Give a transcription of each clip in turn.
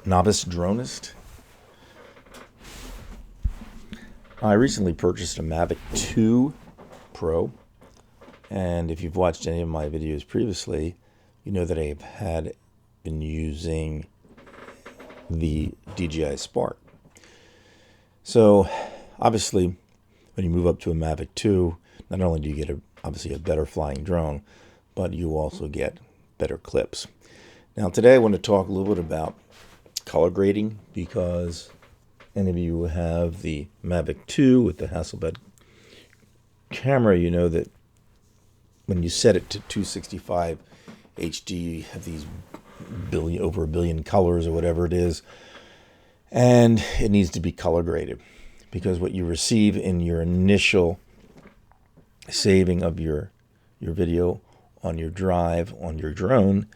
Novice dronist. I recently purchased a Mavic 2 Pro, and if you've watched any of my videos previously, you know that I've been using the DJI Spark. So obviously when you move up to a Mavic 2, not only do you get obviously a better flying drone, but you also get better clips. Now today I want to talk a little bit about color grading, because any of you who have the Mavic 2 with the Hasselblad camera, you know that when you set it to 265 HD, you have these over a billion colors or whatever it is, and it needs to be color graded, because what you receive in your initial saving of your video on your drive on your drone,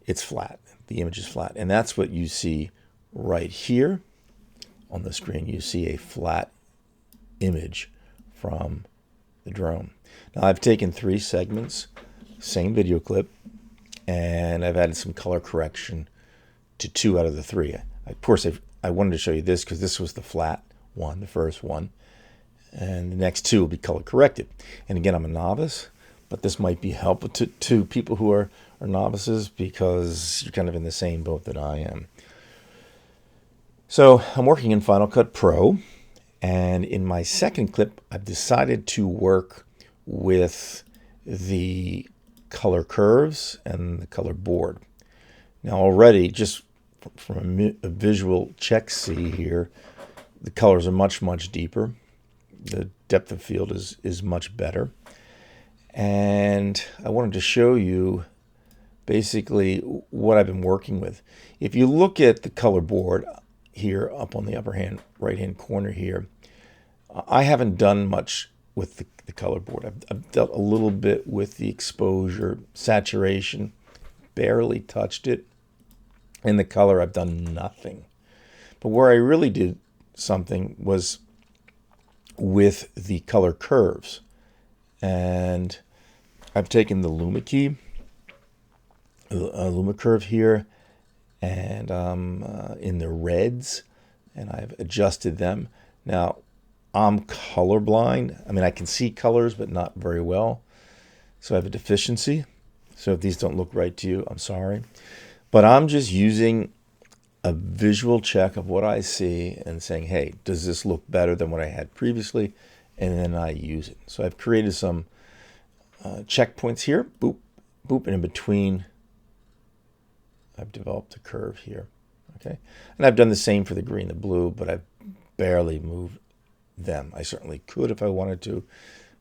it's flat. The image is flat, and that's what you see right here on the screen. You see a flat image from the drone. Now I've taken 3 segments, same video clip, and I've added some color correction to 2 out of the 3. Of course, I wanted to show you this because this was the flat one, the first one, and the next 2 will be color corrected. And again, I'm a novice, but this might be helpful to people who are novices, because you're kind of in the same boat that I am. So I'm working in Final Cut Pro, and in my second clip, I've decided to work with the color curves and the color board. Now already, just from a visual check see here, the colors are much deeper. The depth of field is much better. And I wanted to show you basically what I've been working with. If you look at the color board here up on the right hand corner here, I haven't done much with the color board. I've dealt a little bit with the exposure, saturation, barely touched it. In the color, I've done nothing. But where I really did something was with the color curves. And I've taken the Luma key, Luma curve here, and in the reds, and I've adjusted them. Now, I'm colorblind. I mean, I can see colors, but not very well. So I have a deficiency. So if these don't look right to you, I'm sorry. But I'm just using a visual check of what I see and saying, hey, does this look better than what I had previously? And then I use it. So I've created some checkpoints here, boop, boop, and in between, I've developed a curve here, okay? And I've done the same for the green, the blue, but I've barely moved them. I certainly could if I wanted to,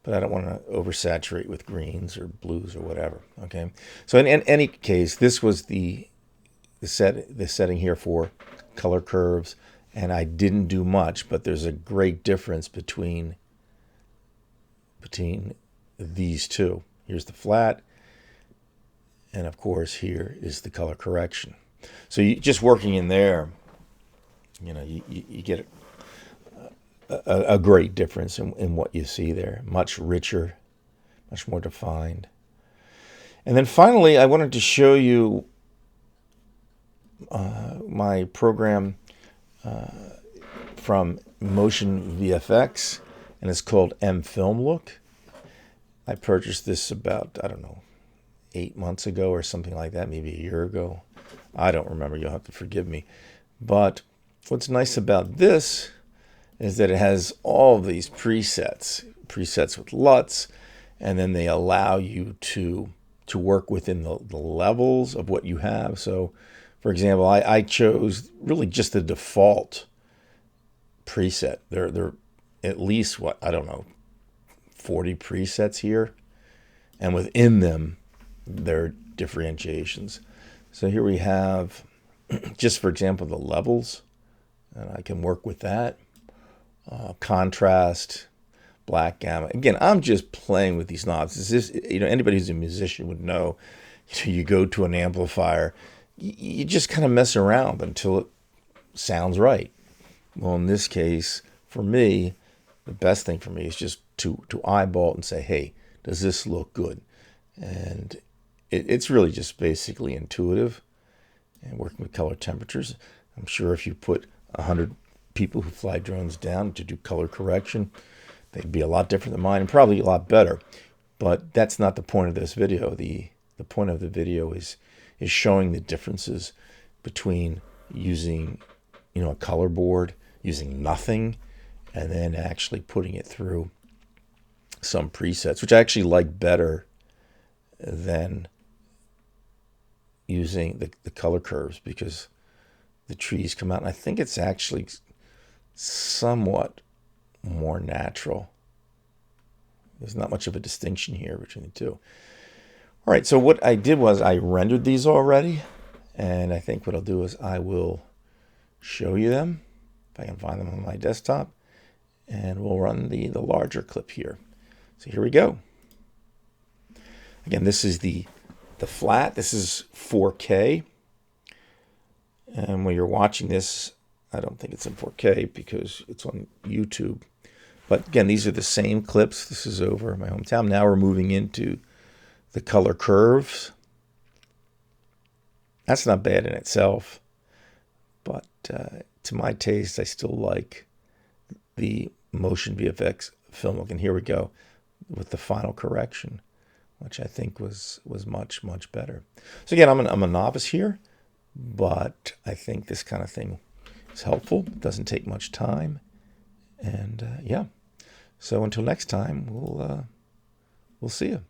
but I don't want to oversaturate with greens or blues or whatever, okay? So in any case, this was the setting here for color curves, and I didn't do much, but there's a great difference between these two. Here's the flat, and of course here is the color correction. So just working in there, you know, you get a great difference in what you see there. Much richer, much more defined. And then finally, I wanted to show you my program from MotionVFX, and it's called MFilmLook. I purchased this about, I don't know, 8 months ago or something like that, maybe a year ago. I don't remember, you'll have to forgive me. But what's nice about this is that it has all of these presets with LUTs, and then they allow you to work within the levels of what you have. So, for example, I chose really just the default preset. There are at least, what, I don't know, 40 presets here, and within them there are differentiations. So here we have, just for example, the levels, and I can work with that. Contrast, black, gamma. Again, I'm just playing with these knobs. This is, you know, anybody who's a musician would know, you go to an amplifier, you just kind of mess around until it sounds right. Well, in this case, for me, the best thing for me is just to eyeball it and say, hey, does this look good? And it's really just basically intuitive. and working with color temperatures. I'm sure if you put 100 people who fly drones down to do color correction, they'd be a lot different than mine and probably a lot better. But that's not the point of this video. The point of the video is showing the differences between using, a color board, using nothing, and then actually putting it through some presets, which I actually like better than using the color curves, because the trees come out, and I think it's actually somewhat more natural. There's not much of a distinction here between the two. All right, so what I did was I rendered these already, and I think what I'll do is I will show you them, if I can find them on my desktop, and we'll run the larger clip here. So here we go. Again, this is the flat. This is 4K. And when you're watching this, I don't think it's in 4K because it's on YouTube. But again, these are the same clips. This is over my hometown. Now we're moving into the color curves. That's not bad in itself. But to my taste, I still like the MotionVFX FilmLook. And here we go with the final correction, which I think was much, much better. So again, I'm a novice here, but I think this kind of thing is helpful. It doesn't take much time. And yeah, so until next time, we'll see you.